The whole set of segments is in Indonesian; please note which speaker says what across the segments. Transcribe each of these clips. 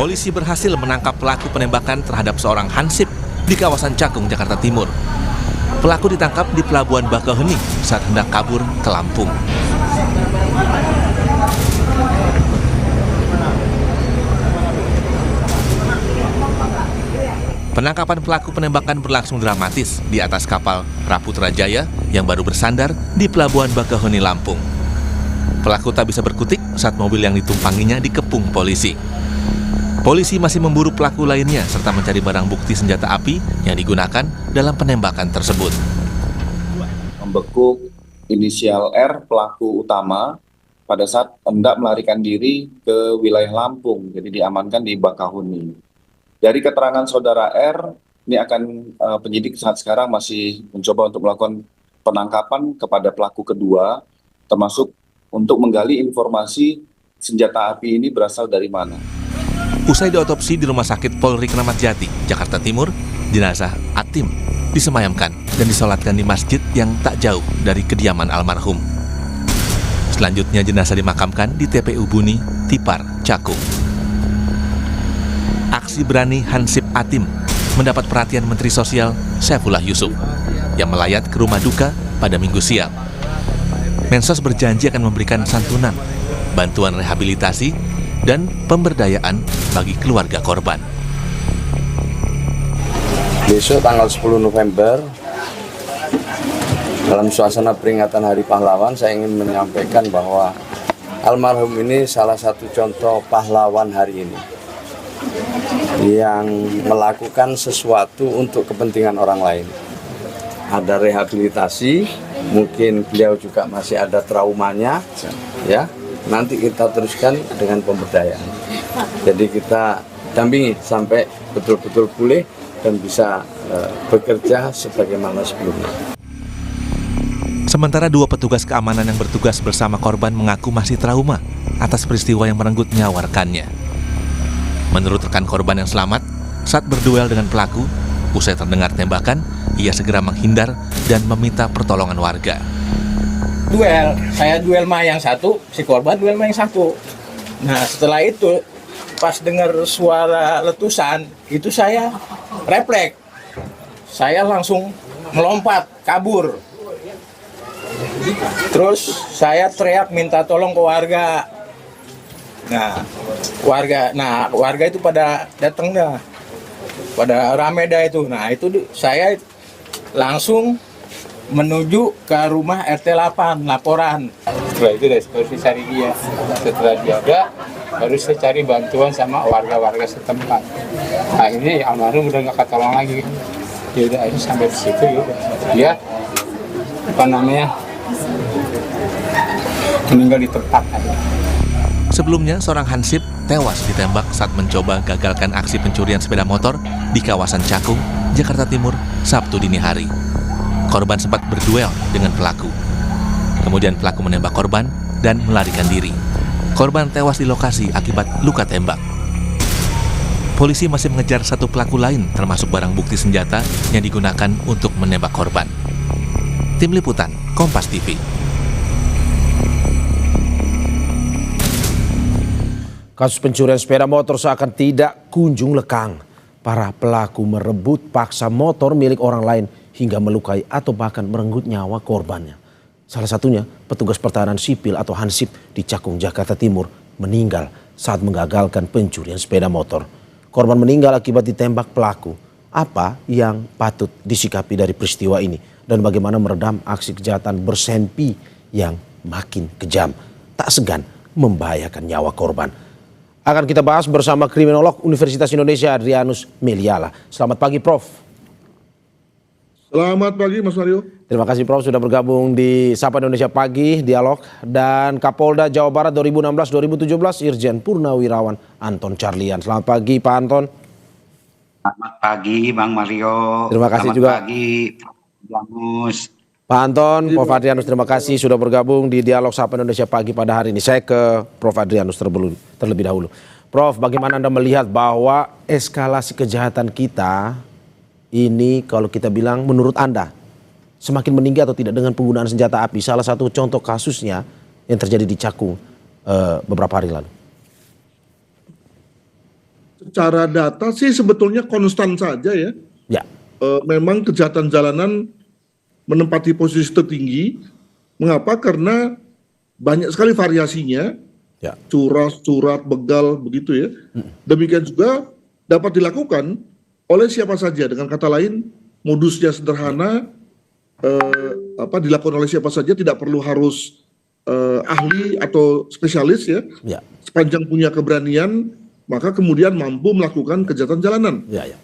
Speaker 1: Polisi berhasil menangkap pelaku penembakan terhadap seorang hansip di kawasan Cakung, Jakarta Timur. Pelaku ditangkap di Pelabuhan Bakauheni saat hendak kabur ke Lampung. Penangkapan pelaku penembakan berlangsung dramatis di atas kapal Raputra Jaya yang baru bersandar di Pelabuhan Bakauheni, Lampung. Pelaku tak bisa berkutik saat mobil yang ditumpanginya dikepung polisi. Polisi masih memburu pelaku lainnya serta mencari barang bukti senjata api yang digunakan dalam penembakan tersebut.
Speaker 2: Membekuk inisial R, pelaku utama, pada saat hendak melarikan diri ke wilayah Lampung, jadi diamankan di Bakauheni. Dari keterangan saudara R, ini akan penyidik saat sekarang masih mencoba untuk melakukan penangkapan kepada pelaku kedua, termasuk untuk menggali informasi senjata api ini berasal dari mana.
Speaker 1: Usai diotopsi di Rumah Sakit Polri Kramat Jati, Jakarta Timur, jenazah Atim disemayamkan dan disolatkan di masjid yang tak jauh dari kediaman almarhum. Selanjutnya jenazah dimakamkan di TPU Buni, Tipar, Cakung. Aksi berani Hansip Atim mendapat perhatian Menteri Sosial Saifullah Yusuf yang melayat ke rumah duka pada Minggu siang. Mensos berjanji akan memberikan santunan, bantuan rehabilitasi, dan pemberdayaan bagi keluarga korban.
Speaker 3: Besok tanggal 10 November, dalam suasana peringatan Hari Pahlawan, saya ingin menyampaikan bahwa almarhum ini salah satu contoh pahlawan hari ini yang melakukan sesuatu untuk kepentingan orang lain. Ada rehabilitasi, mungkin beliau juga masih ada traumanya, ya. Nanti kita teruskan dengan pemberdayaan. Jadi kita dampingi sampai betul-betul pulih dan bisa bekerja sebagaimana sebelumnya.
Speaker 1: Sementara dua petugas keamanan yang bertugas bersama korban mengaku masih trauma atas peristiwa yang merenggut nyawa rekannya. Menurut rekan korban yang selamat, saat berduel dengan pelaku, usai terdengar tembakan, ia segera menghindar dan meminta pertolongan warga.
Speaker 4: Saya duel sama yang satu, si korban duel sama yang satu. Nah setelah itu, pas dengar suara letusan, itu saya refleks. Saya langsung melompat, kabur. Terus saya teriak minta tolong ke warga. Warga itu pada datang dah, pada rame dah itu. Nah itu saya langsung menuju ke rumah RT 8 laporan.
Speaker 5: Setelah itu baru saya cari dia. Setelah dia ada, baru saya cari bantuan sama warga-warga setempat. Nah ini almarhum udah nggak ketolong lagi. Ya udah ini sampai di situ ya. Dia meninggal di tempat.
Speaker 1: Sebelumnya, seorang hansip tewas ditembak saat mencoba gagalkan aksi pencurian sepeda motor di kawasan Cakung, Jakarta Timur, Sabtu dini hari. Korban sempat berduel dengan pelaku. Kemudian pelaku menembak korban dan melarikan diri. Korban tewas di lokasi akibat luka tembak. Polisi masih mengejar satu pelaku lain, termasuk barang bukti senjata yang digunakan untuk menembak korban. Tim Liputan, Kompas TV.
Speaker 6: Kasus pencurian sepeda motor seakan tidak kunjung lekang. Para pelaku merebut paksa motor milik orang lain hingga melukai atau bahkan merenggut nyawa korbannya. Salah satunya petugas pertahanan sipil atau Hansip di Cakung, Jakarta Timur meninggal saat mengagalkan pencurian sepeda motor. Korban meninggal akibat ditembak pelaku. Apa yang patut disikapi dari peristiwa ini dan bagaimana meredam aksi kejahatan bersempi yang makin kejam, tak segan membahayakan nyawa korban. Akan kita bahas bersama kriminolog Universitas Indonesia Adrianus Meliala. Selamat pagi Prof.
Speaker 7: Selamat pagi Mas Mario.
Speaker 6: Terima kasih Prof sudah bergabung di Sapa Indonesia Pagi Dialog. Dan Kapolda Jawa Barat 2016-2017 Irjen Purnawirawan Anton Carlian. Selamat pagi Pak Anton.
Speaker 8: Selamat pagi Bang Mario.
Speaker 6: Terima kasih juga.
Speaker 8: Selamat pagi Bamus.
Speaker 6: Pak Anton, Prof Adrianus terima kasih sudah bergabung di Dialog Sapa Indonesia Pagi pada hari ini. Saya ke Prof Adrianus terlebih dahulu. Prof, bagaimana Anda melihat bahwa eskalasi kejahatan kita ini kalau kita bilang menurut Anda semakin meninggi atau tidak dengan penggunaan senjata api? Salah satu contoh kasusnya yang terjadi di Cakung beberapa hari lalu.
Speaker 7: Secara data sih sebetulnya konstan saja ya.
Speaker 6: Ya,
Speaker 7: Memang kejahatan jalanan menempati posisi tertinggi. Mengapa? Karena banyak sekali variasinya,
Speaker 6: ya,
Speaker 7: curas, curat, begal, begitu ya. Demikian juga dapat dilakukan oleh siapa saja. Dengan kata lain, modusnya sederhana, dilakukan oleh siapa saja, tidak perlu harus ahli atau spesialis ya.
Speaker 6: ya,
Speaker 7: Sepanjang punya keberanian, maka kemudian mampu melakukan kejahatan jalanan.
Speaker 6: ya, ya.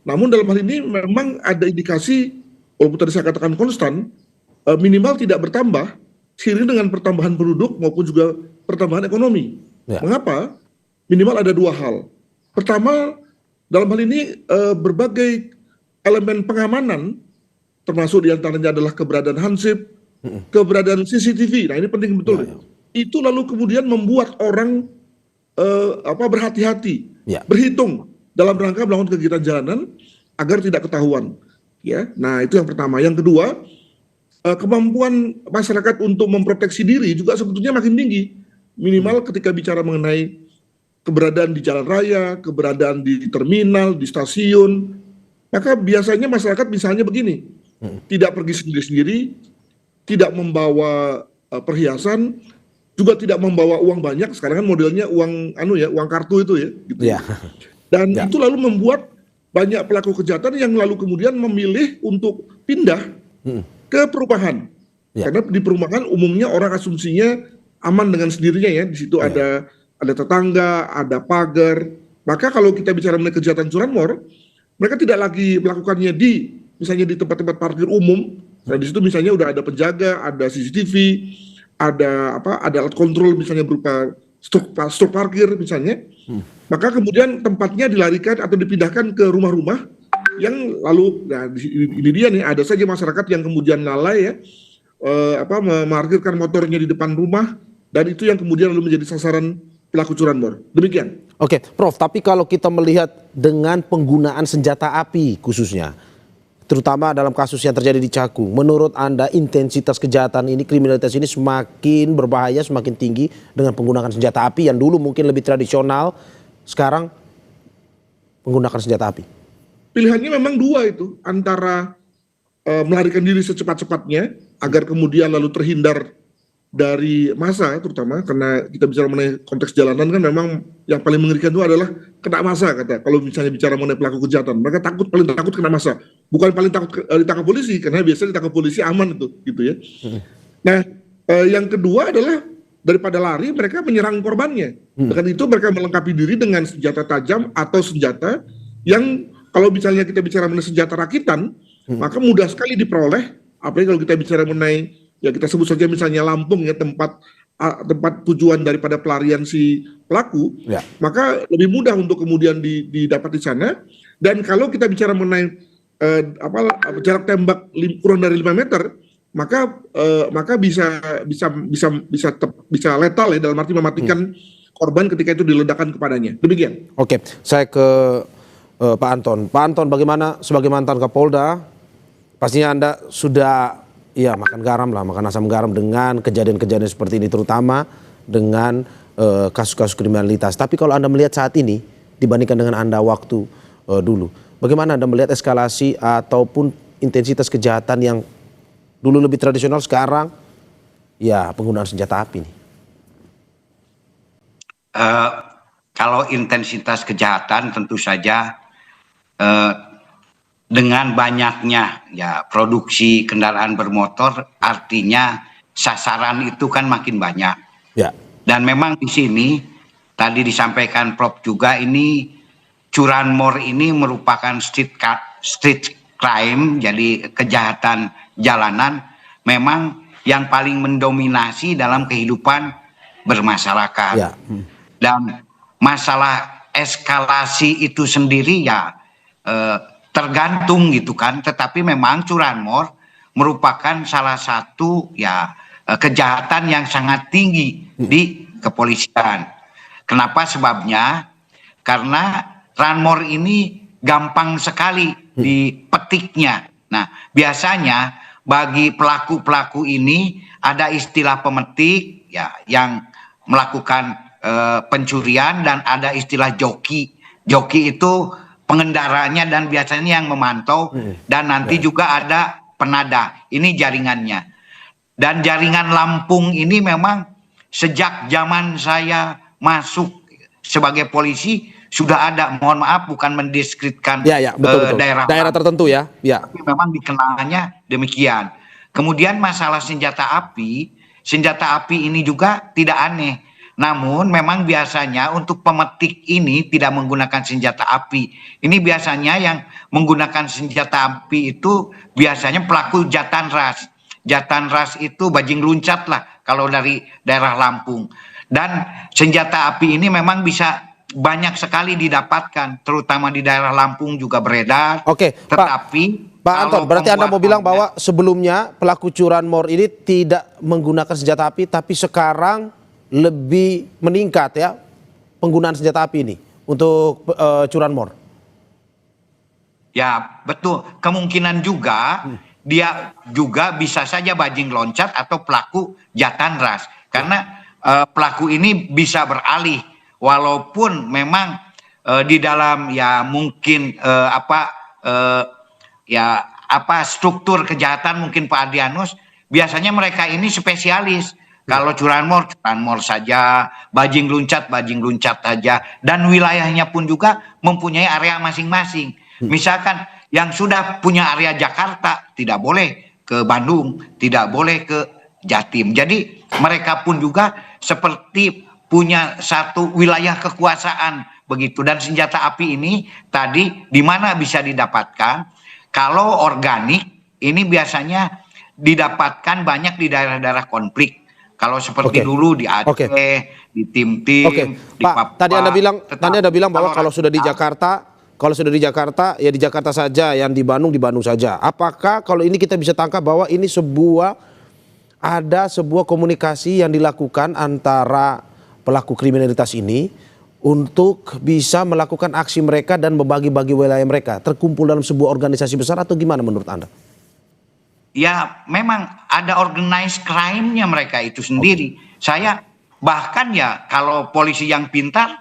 Speaker 7: Namun dalam hal ini memang ada indikasi, walaupun tadi saya katakan konstan, minimal tidak bertambah seiring dengan pertambahan penduduk maupun juga pertambahan ekonomi.
Speaker 6: Ya.
Speaker 7: Mengapa? Minimal ada dua hal. Pertama, dalam hal ini berbagai elemen pengamanan, termasuk diantaranya adalah keberadaan hansip, keberadaan CCTV. Nah ini penting betul.
Speaker 6: Ya, ya.
Speaker 7: Itu lalu kemudian membuat orang berhati-hati,
Speaker 6: Ya.
Speaker 7: berhitung dalam rangka melakukan kegiatan jalanan agar tidak ketahuan. Ya, nah itu yang pertama. Yang kedua, kemampuan masyarakat untuk memproteksi diri juga sebetulnya makin tinggi. Minimal ketika bicara mengenai keberadaan di jalan raya, keberadaan di terminal, di stasiun, maka biasanya masyarakat misalnya begini, tidak pergi sendiri-sendiri, tidak membawa perhiasan, juga tidak membawa uang banyak. Sekarang kan modelnya uang uang kartu itu ya, gitu.
Speaker 6: Ya.
Speaker 7: Dan
Speaker 6: Ya.
Speaker 7: itu lalu membuat banyak pelaku kejahatan yang lalu kemudian memilih untuk pindah ke perumahan.
Speaker 6: Ya.
Speaker 7: Karena di perumahan umumnya orang asumsinya aman dengan sendirinya ya. Di situ ada tetangga, ada pagar. Maka kalau kita bicara mengenai kejahatan curanmor, mereka tidak lagi melakukannya misalnya di tempat-tempat parkir umum. Nah di situ misalnya udah ada penjaga, ada CCTV, ada alat kontrol misalnya berupa stok parkir misalnya. Maka kemudian tempatnya dilarikan atau dipindahkan ke rumah-rumah yang lalu, nah ini dia nih, ada saja masyarakat yang kemudian lalai ya, memarkirkan motornya di depan rumah, dan itu yang kemudian lalu menjadi sasaran pelaku curanmor. Demikian.
Speaker 6: Oke, Prof, tapi kalau kita melihat dengan penggunaan senjata api khususnya, terutama dalam kasus yang terjadi di Cakung, menurut Anda intensitas kejahatan ini, kriminalitas ini semakin berbahaya, semakin tinggi dengan penggunaan senjata api yang dulu mungkin lebih tradisional, sekarang menggunakan senjata api?
Speaker 7: Pilihannya memang dua itu, antara melarikan diri secepat-cepatnya agar kemudian lalu terhindar dari massa, terutama karena kita bicara mengenai konteks jalanan kan memang yang paling mengerikan itu adalah kena massa, kata. Kalau misalnya bicara mengenai pelaku kejahatan, mereka paling takut kena massa, bukan paling takut ditangkap polisi, karena biasanya ditangkap polisi aman itu, gitu ya. Nah, yang kedua adalah daripada lari, mereka menyerang korbannya. Dengan itu mereka melengkapi diri dengan senjata tajam atau senjata yang kalau misalnya kita bicara mengenai senjata rakitan, maka mudah sekali diperoleh. Apalagi kalau kita bicara mengenai, ya kita sebut saja misalnya Lampung ya, tempat tujuan daripada pelarian si pelaku,
Speaker 6: Ya.
Speaker 7: maka lebih mudah untuk kemudian didapat di sana. Dan kalau kita bicara mengenai jarak tembak kurang dari 5 meter, maka bisa letal ya, dalam arti mematikan korban ketika itu diledakkan kepadanya. Demikian.
Speaker 6: Oke, saya ke Pak Anton. Pak Anton, bagaimana sebagai mantan Kapolda, pastinya Anda sudah makan garam lah, makan asam garam dengan kejadian-kejadian seperti ini, terutama dengan kasus-kasus kriminalitas. Tapi kalau Anda melihat saat ini dibandingkan dengan Anda waktu dulu, bagaimana Anda melihat eskalasi ataupun intensitas kejahatan yang dulu lebih tradisional, sekarang ya penggunaan senjata api nih?
Speaker 8: Kalau intensitas kejahatan tentu saja dengan banyaknya ya produksi kendaraan bermotor, artinya sasaran itu kan makin banyak.
Speaker 6: Ya.
Speaker 8: Dan memang di sini tadi disampaikan Prof juga, ini curanmor ini merupakan street crime, jadi kejahatan jalanan memang yang paling mendominasi dalam kehidupan bermasyarakat.
Speaker 6: Ya.
Speaker 8: Dan masalah eskalasi itu sendiri ya tergantung gitu kan, tetapi memang curanmor merupakan salah satu ya kejahatan yang sangat tinggi di kepolisian. Kenapa sebabnya? Karena curanmor ini gampang sekali dipetiknya. Nah, biasanya bagi pelaku-pelaku ini ada istilah pemetik ya yang melakukan pencurian, dan ada istilah joki joki itu pengendaranya dan biasanya yang memantau, dan nanti juga ada penada. Ini jaringannya. Dan jaringan Lampung ini memang sejak zaman saya masuk sebagai polisi sudah ada. Mohon maaf, bukan mendiskreditkan
Speaker 6: betul.
Speaker 8: daerah
Speaker 6: tertentu ya.
Speaker 8: tapi memang dikenalnya demikian. Kemudian masalah senjata api ini juga tidak aneh. Namun memang biasanya untuk pemetik ini tidak menggunakan senjata api. Ini biasanya yang menggunakan senjata api itu biasanya pelaku jatan ras. Jatan ras itu bajing luncat lah kalau dari daerah Lampung. Dan senjata api ini memang bisa banyak sekali didapatkan, terutama di daerah Lampung juga beredar.
Speaker 6: Oke,
Speaker 8: tetapi
Speaker 6: Pak Anton, berarti Anda mau bilang bahwa sebelumnya pelaku curanmor ini tidak menggunakan senjata api, tapi sekarang lebih meningkat ya penggunaan senjata api ini untuk curanmor?
Speaker 8: Ya betul, kemungkinan juga dia juga bisa saja bajing loncat atau pelaku jatan ras. Karena pelaku ini bisa beralih, walaupun memang di dalam ya mungkin struktur kejahatan mungkin Pak Adrianus, biasanya mereka ini spesialis. Kalau curanmor saja, bajing luncat saja, dan wilayahnya pun juga mempunyai area masing-masing. Misalkan yang sudah punya area Jakarta tidak boleh ke Bandung, tidak boleh ke Jatim. Jadi mereka pun juga seperti punya satu wilayah kekuasaan begitu. Dan senjata api ini tadi di mana bisa didapatkan? Kalau organik ini biasanya didapatkan banyak di daerah-daerah konflik. Kalau seperti dulu di Aceh, di Tim-Tim, di Papua.
Speaker 6: Tadi Anda bilang bahwa kalau sudah di Jakarta, ya di Jakarta saja, yang di Bandung saja. Apakah kalau ini kita bisa tangkap bahwa ini ada sebuah komunikasi yang dilakukan antara pelaku kriminalitas ini untuk bisa melakukan aksi mereka dan membagi-bagi wilayah mereka, terkumpul dalam sebuah organisasi besar, atau gimana menurut Anda?
Speaker 8: Ya memang ada organized crime-nya mereka itu sendiri. Saya bahkan ya kalau polisi yang pintar,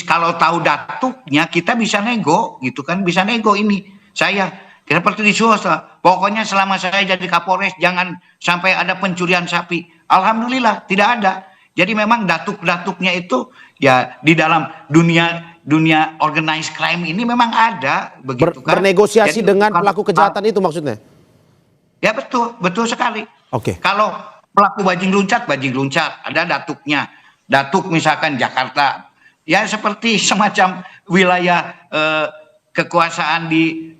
Speaker 8: kalau tahu datuknya kita bisa nego gitu kan, bisa nego ini. Saya seperti di Suasa, pokoknya selama saya jadi Kapolres jangan sampai ada pencurian sapi. Alhamdulillah tidak ada. Jadi memang datuk-datuknya itu ya di dalam dunia organized crime ini memang ada begitu kan.
Speaker 6: Bernegosiasi dengan pelaku kejahatan itu maksudnya?
Speaker 8: Ya betul sekali.
Speaker 6: Oke.
Speaker 8: Kalau pelaku bajing luncat, ada datuknya. Datuk misalkan Jakarta, ya seperti semacam wilayah kekuasaan di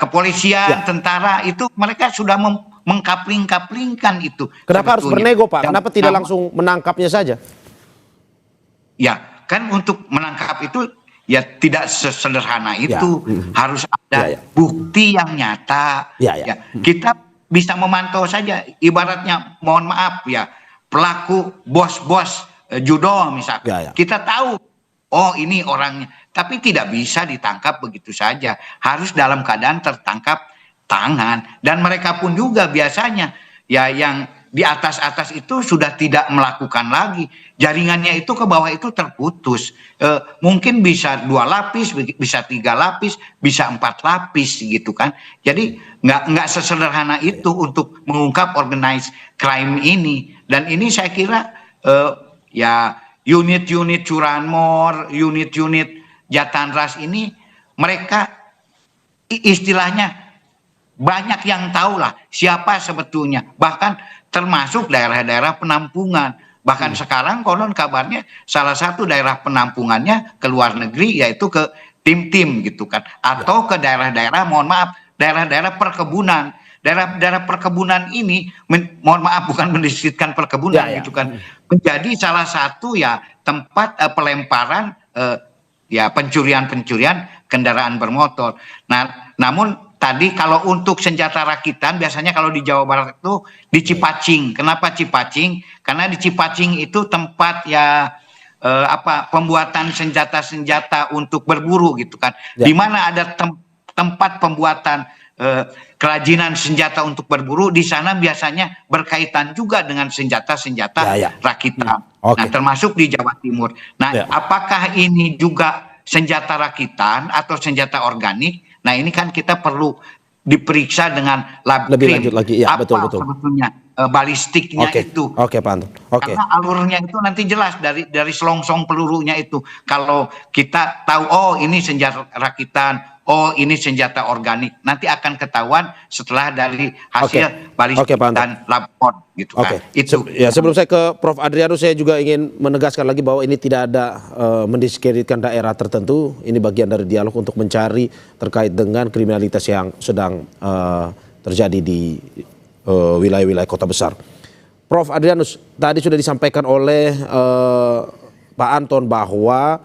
Speaker 8: kepolisian, tentara itu mereka sudah mengkapling-kaplingkan itu.
Speaker 6: Kenapa harus bernego, Pak?
Speaker 8: Dan
Speaker 6: kenapa tidak langsung menangkapnya saja?
Speaker 8: Ya kan untuk menangkap itu ya tidak sesederhana itu. Harus ada bukti yang nyata. Ya, kita bisa memantau saja. Ibaratnya, mohon maaf ya, pelaku bos-bos judo misalkan. Kita tahu, oh ini orangnya. Tapi tidak bisa ditangkap begitu saja. Harus dalam keadaan tertangkap tangan. Dan mereka pun juga biasanya ya yang di atas itu sudah tidak melakukan lagi. Jaringannya itu ke bawah itu terputus. Mungkin bisa 2 lapis, bisa 3 lapis, bisa 4 lapis gitu kan. Jadi nggak sesederhana itu untuk mengungkap organized crime ini. Dan ini saya kira ya unit-unit curanmor, unit-unit jatan ras ini mereka istilahnya banyak yang tahu lah siapa sebetulnya. Bahkan termasuk daerah-daerah penampungan. Bahkan sekarang konon kabarnya salah satu daerah penampungannya ke luar negeri, yaitu ke Tim-Tim gitu kan. Atau ke daerah-daerah, mohon maaf, daerah-daerah perkebunan. Daerah-daerah perkebunan ini, mohon maaf bukan mendiskreditkan perkebunan gitu kan. Menjadi salah satu ya tempat pelemparan ya pencurian-pencurian kendaraan bermotor. Nah, namun tadi kalau untuk senjata rakitan biasanya kalau di Jawa Barat itu di Cipacing. Kenapa Cipacing? Karena di Cipacing itu tempat ya pembuatan senjata-senjata untuk berburu gitu kan. Di mana ada tempat pembuatan kerajinan senjata untuk berburu, di sana biasanya berkaitan juga dengan senjata-senjata rakitan. Nah, termasuk di Jawa Timur. Nah, apakah ini juga senjata rakitan atau senjata organik, nah ini kan kita perlu diperiksa dengan lab
Speaker 6: Lebih
Speaker 8: krim.
Speaker 6: lanjut lagi, ya,
Speaker 8: Apa
Speaker 6: betul.
Speaker 8: sebetulnya balistiknya itu.
Speaker 6: Oke, Pak Anton. Oke.
Speaker 8: Karena alurnya itu nanti jelas dari selongsong pelurunya itu. Kalau kita tahu, oh ini senjata rakitan, oh ini senjata organik, nanti akan ketahuan setelah dari hasil balistik
Speaker 6: Pak Anton.
Speaker 8: dan lapor gitu kan. Itu.
Speaker 6: Sebelum saya ke Prof. Adrianus, saya juga ingin menegaskan lagi bahwa ini tidak ada mendiskreditkan daerah tertentu. Ini bagian dari dialog untuk mencari terkait dengan kriminalitas yang sedang terjadi di wilayah-wilayah kota besar. Prof. Adrianus, tadi sudah disampaikan oleh Pak Anton bahwa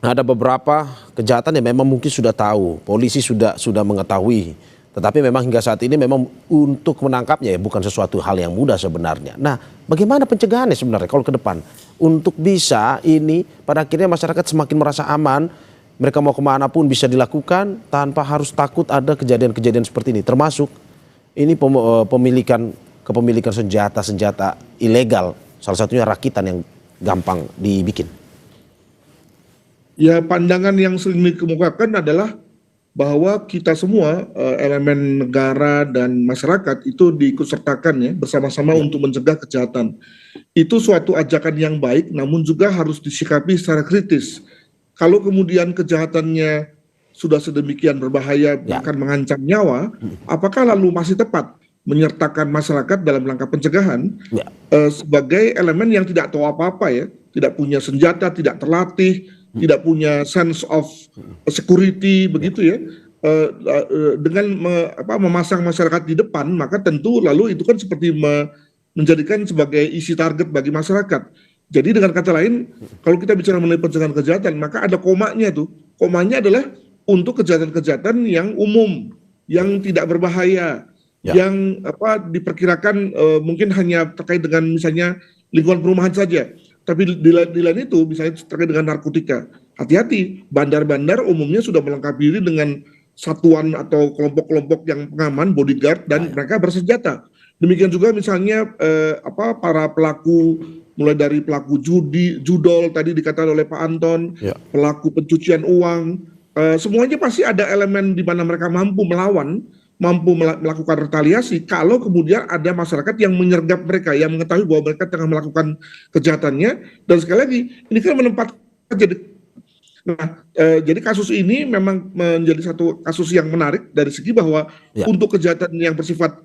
Speaker 6: ada beberapa kejahatan yang memang mungkin sudah tahu, polisi sudah mengetahui, tetapi memang hingga saat ini memang untuk menangkapnya ya bukan sesuatu hal yang mudah sebenarnya. Nah, bagaimana pencegahannya sebenarnya kalau ke depan untuk bisa ini pada akhirnya masyarakat semakin merasa aman, mereka mau kemana pun bisa dilakukan tanpa harus takut ada kejadian-kejadian seperti ini, termasuk ini kepemilikan senjata ilegal, salah satunya rakitan yang gampang dibikin.
Speaker 7: Ya, pandangan yang sering dikemukakan adalah bahwa kita semua elemen negara dan masyarakat itu diikutsertakan ya bersama-sama untuk mencegah kejahatan. Itu suatu ajakan yang baik, namun juga harus disikapi secara kritis. Kalau kemudian kejahatannya sudah sedemikian berbahaya bahkan mengancam nyawa, apakah lalu masih tepat menyertakan masyarakat dalam langkah pencegahan sebagai elemen yang tidak tahu apa-apa ya, tidak punya senjata, tidak terlatih, tidak punya sense of security begitu ya, dengan memasang masyarakat di depan, maka tentu lalu itu kan seperti menjadikan sebagai isi target bagi masyarakat. Jadi dengan kata lain, kalau kita bicara mengenai pencegahan kejahatan, maka ada komanya tuh. Komanya adalah untuk kejahatan-kejahatan yang umum, yang tidak berbahaya, yang diperkirakan mungkin hanya terkait dengan misalnya lingkungan perumahan saja. Tapi di lain itu misalnya terkait dengan narkotika, hati-hati, bandar-bandar umumnya sudah melengkapi diri dengan satuan atau kelompok-kelompok yang pengaman, bodyguard, dan mereka bersenjata. Demikian juga misalnya para pelaku, mulai dari pelaku judol tadi dikatakan oleh Pak Anton, pelaku pencucian uang, semuanya pasti ada elemen di mana mereka mampu melawan, mampu melakukan retaliasi kalau kemudian ada masyarakat yang menyergap mereka, yang mengetahui bahwa mereka tengah melakukan kejahatannya. Dan sekali lagi, ini kan menempatkan jadi kasus ini memang menjadi satu kasus yang menarik dari segi bahwa untuk kejahatan yang bersifat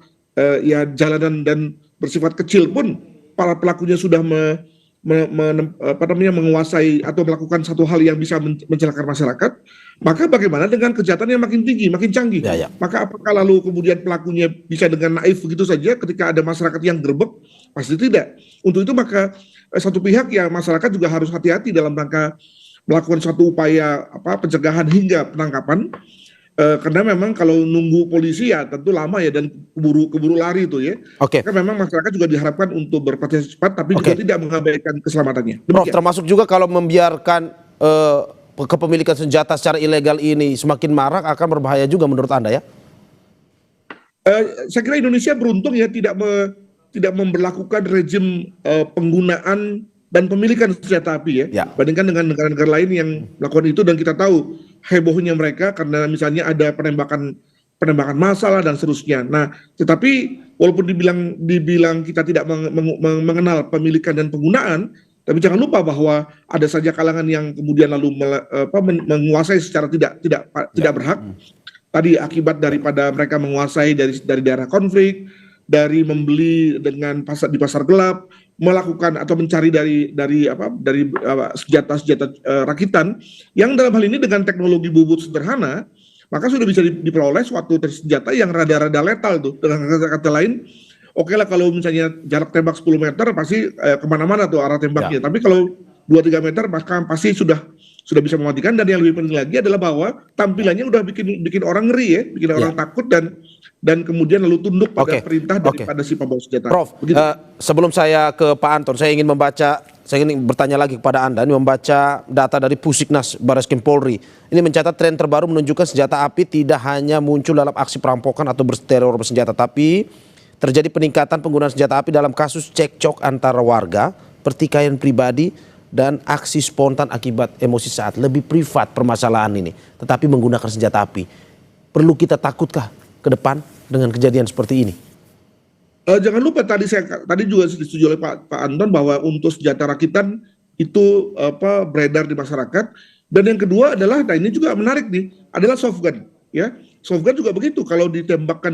Speaker 7: jalanan dan bersifat kecil pun para pelakunya sudah menguasai atau melakukan satu hal yang bisa mencelakakan masyarakat. Maka bagaimana dengan kejahatan yang makin tinggi, makin canggih? Maka apakah lalu kemudian pelakunya bisa dengan naif begitu saja ketika ada masyarakat yang gerbek? Pasti tidak. Untuk itu maka satu pihak ya masyarakat juga harus hati-hati dalam rangka melakukan suatu upaya pencegahan hingga penangkapan. Karena memang kalau nunggu polisi ya tentu lama ya dan keburu lari itu ya. Maka memang masyarakat juga diharapkan untuk berpartisipasi cepat tapi juga tidak mengabaikan keselamatannya.
Speaker 6: Prof, termasuk juga kalau membiarkan kepemilikan senjata secara ilegal ini semakin marak akan berbahaya juga menurut Anda ya?
Speaker 7: Saya kira Indonesia beruntung ya tidak memberlakukan rejim penggunaan dan pemilikan senjata api ya. Bandingkan dengan negara-negara lain yang melakukan itu, dan kita tahu hebohnya mereka karena misalnya ada penembakan massal dan seterusnya. Nah, tetapi walaupun dibilang kita tidak mengenal pemilikan dan penggunaan, tapi jangan lupa bahwa ada saja kalangan yang kemudian lalu menguasai secara tidak berhak. Tadi akibat daripada mereka menguasai dari daerah konflik, dari membeli di pasar gelap, melakukan atau mencari dari senjata rakitan yang dalam hal ini dengan teknologi bubut sederhana, maka sudah bisa diperoleh suatu senjata yang rada-rada letal tuh. Dengan kata lain, oke lah kalau misalnya jarak tembak 10 meter pasti kemana-mana tuh arah tembaknya. Tapi kalau 2-3 meter maka pasti sudah bisa mematikan. Dan yang lebih penting lagi adalah bahwa tampilannya udah bikin orang ngeri ya, bikin orang takut dan kemudian lalu tunduk pada perintah daripada si pembawa senjata.
Speaker 6: Prof, sebelum saya ke Pak Anton, saya ingin bertanya lagi kepada Anda. Ini membaca data dari Pusiknas Barreskrim Polri. Ini mencatat tren terbaru menunjukkan senjata api tidak hanya muncul dalam aksi perampokan atau teror bersenjata, tapi terjadi peningkatan penggunaan senjata api dalam kasus cekcok antara warga, pertikaian pribadi, dan aksi spontan akibat emosi saat lebih privat permasalahan ini, tetapi menggunakan senjata api. Perlu kita takutkah ke depan dengan kejadian seperti ini?
Speaker 7: Jangan lupa tadi juga disetujui oleh Pak Anton bahwa untuk senjata rakitan itu beredar di masyarakat. Dan yang kedua adalah, nah ini juga menarik nih, adalah soft gun, ya. Soft gun juga begitu, kalau ditembakkan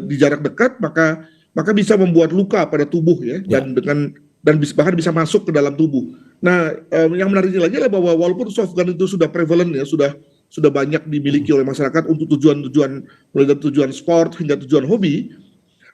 Speaker 7: di jarak dekat maka bisa membuat luka pada tubuh, ya, dan bahkan bisa masuk ke dalam tubuh. Nah, yang menariknya lagi adalah bahwa walaupun soft gun itu sudah prevalent, ya, sudah banyak dimiliki oleh masyarakat untuk tujuan-tujuan, mulai dari tujuan sport hingga tujuan hobi,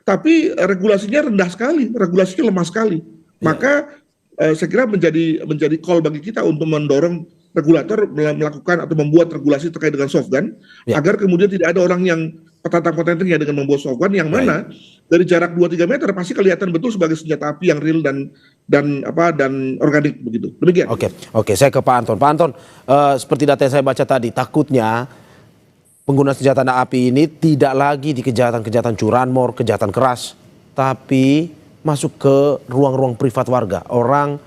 Speaker 7: tapi regulasinya rendah sekali, regulasinya lemah sekali. Maka saya kira menjadi call bagi kita untuk mendorong regulator melakukan atau membuat regulasi terkait dengan soft gun, agar kemudian tidak ada orang yang petantang-petantangnya dengan membuat soft gun yang mana dari jarak 2-3 meter pasti kelihatan betul sebagai senjata api yang real dan organik begitu. Demikian.
Speaker 6: Oke, saya ke Pak Anton. Pak Anton, seperti data yang saya baca tadi, takutnya pengguna senjata api ini tidak lagi di kejahatan-kejahatan curanmor, kejahatan keras, tapi masuk ke ruang-ruang privat warga. Orang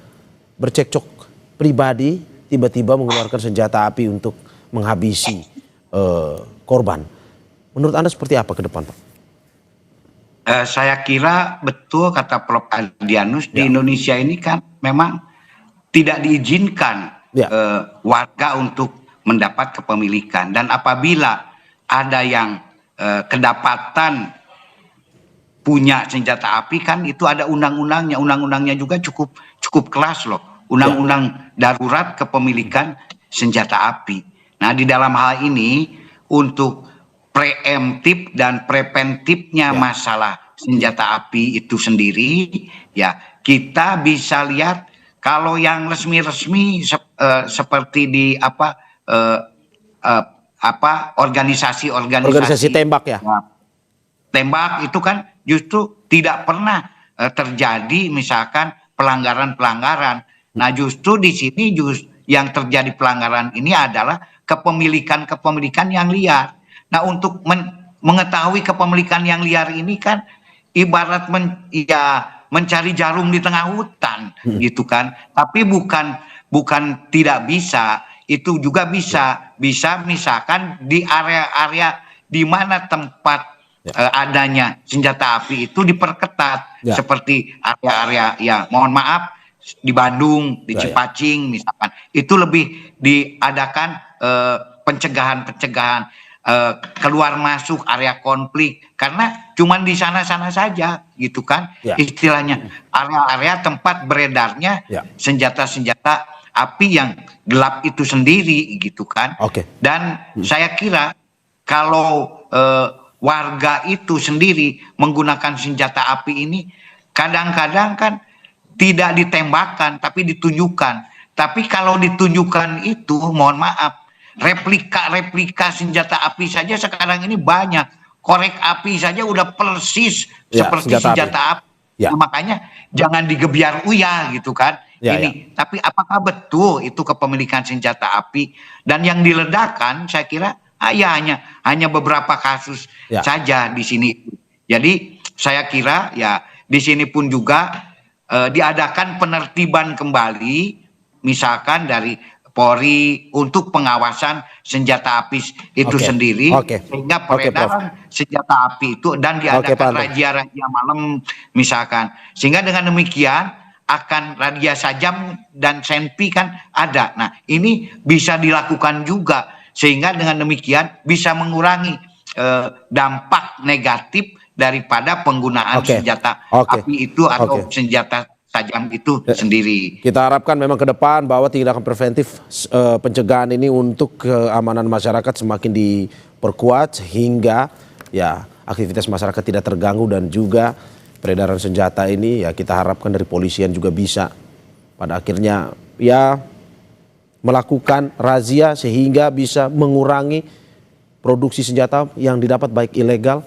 Speaker 6: bercekcok pribadi tiba-tiba mengeluarkan senjata api untuk menghabisi korban. Menurut Anda seperti apa ke depan, Pak?
Speaker 8: Saya kira betul kata Prof. Adrianus, di Indonesia ini kan memang tidak diizinkan warga untuk mendapat kepemilikan. Dan apabila ada yang kedapatan punya senjata api, kan itu ada undang-undangnya juga cukup keras loh. Undang-undang darurat kepemilikan senjata api. Nah, di dalam hal ini untuk preemptif dan preventifnya masalah senjata api itu sendiri, ya kita bisa lihat kalau yang resmi-resmi seperti di organisasi
Speaker 6: tembak, ya.
Speaker 8: Tembak itu kan justru tidak pernah terjadi misalkan pelanggaran-pelanggaran. Nah, justru di sini yang terjadi pelanggaran ini adalah kepemilikan yang liar. Nah, untuk mengetahui kepemilikan yang liar ini kan ibarat mencari jarum di tengah hutan, gitu kan. Tapi bukan tidak bisa, itu juga bisa misalkan di area-area di mana tempat adanya senjata api itu diperketat, seperti area-area, ya mohon maaf, di Bandung, di Cipacing misalkan, itu lebih diadakan pencegahan keluar masuk area konflik, karena cuman di sana-sana saja gitu kan, istilahnya area-area tempat beredarnya senjata-senjata api yang gelap itu sendiri gitu kan. Dan saya kira kalau warga itu sendiri menggunakan senjata api ini kadang-kadang kan tidak ditembakkan tapi ditunjukkan. Tapi kalau ditunjukkan itu, mohon maaf, replika senjata api saja sekarang ini banyak. Korek api saja udah persis seperti senjata api. Nah, makanya jangan digebiar uyah gitu kan. Tapi apakah betul itu kepemilikan senjata api? Dan yang diledakkan saya kira hanya beberapa kasus saja di sini. Jadi saya kira ya di sini pun juga diadakan penertiban kembali, misalkan dari Polri untuk pengawasan senjata api itu sendiri, sehingga peredaran senjata api itu dan diadakan razia-razia malam misalkan, sehingga dengan demikian akan razia sajam dan senpi kan ada. Nah, ini bisa dilakukan juga sehingga dengan demikian bisa mengurangi dampak negatif daripada penggunaan senjata api itu atau senjata tajam itu sendiri.
Speaker 6: Kita harapkan memang ke depan bahwa tindakan preventif pencegahan ini untuk keamanan masyarakat semakin diperkuat sehingga ya aktivitas masyarakat tidak terganggu, dan juga peredaran senjata ini ya kita harapkan dari polisian juga bisa pada akhirnya ya melakukan razia sehingga bisa mengurangi produksi senjata yang didapat baik ilegal,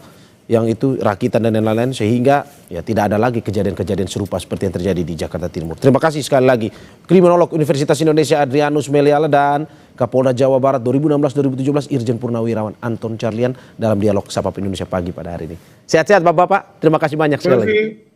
Speaker 6: yang itu rakitan dan lain-lain, sehingga ya tidak ada lagi kejadian-kejadian serupa seperti yang terjadi di Jakarta Timur. Terima kasih sekali lagi Kriminolog Universitas Indonesia Adrianus Meliala dan Kapolda Jawa Barat 2016-2017 Irjen Purnawirawan Anton Carlian dalam dialog Sapa Indonesia Pagi pada hari ini. Sehat-sehat Bapak-bapak, terima kasih banyak sekali lagi.